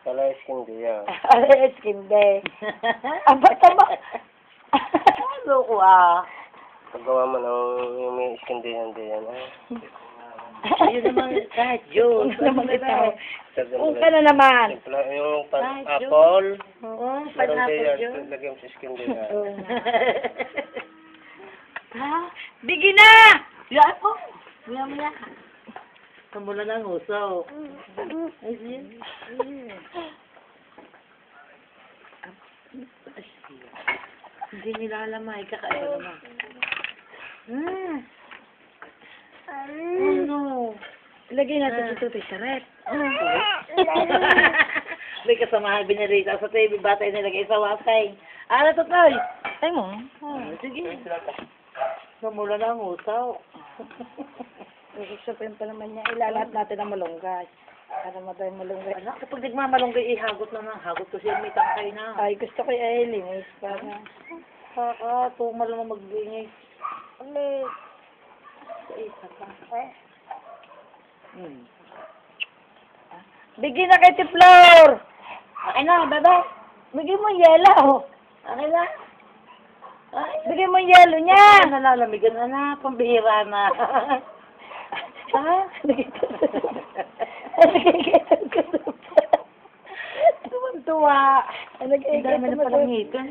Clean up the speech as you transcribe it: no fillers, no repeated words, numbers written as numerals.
Kala skin day yan. Alas, hindi. Aba. Ano ko ah? Paggawa mo ng yung may skin day yan. Yun naman, kahit Diyos. Ano naman ito? Sabi Kung ka na naman. Simple, yung Ay, apple. Oo, Meron pineapple day yan. Diyos. Lagyan mo sa skin day yan. Ha? Bigyan na! Yan po. Maya. Kamula ng uso. Ay, yun. Hindi nilalamay. Kakaiba naman. Ano? Ilagay natin ito sa rep. May kasamahan binarita sa TV. Batay nilagay sa wasay. Ano to, Toy? Ay mo? Sige. Kamula ng usaw. Isipin pa naman niya. Ilalat natin ang malunggay. Para matay malunggay. Anak, kapag nagmamalunggay, ihagot na ng hagot kasi may tangkay na. Ay, gusto ko i-linis. Para Tumal naman magbingay. ulit. Sa isa pa. Bigyan na kay Tiplor! Akin na, bebe. Bigyan mo yelo. Akin na. Ay, Bigyan mo yelo niya. nalalamigan na, pambihira na. Ha? Tuwan-tuwa. Ang dami na palang hikan.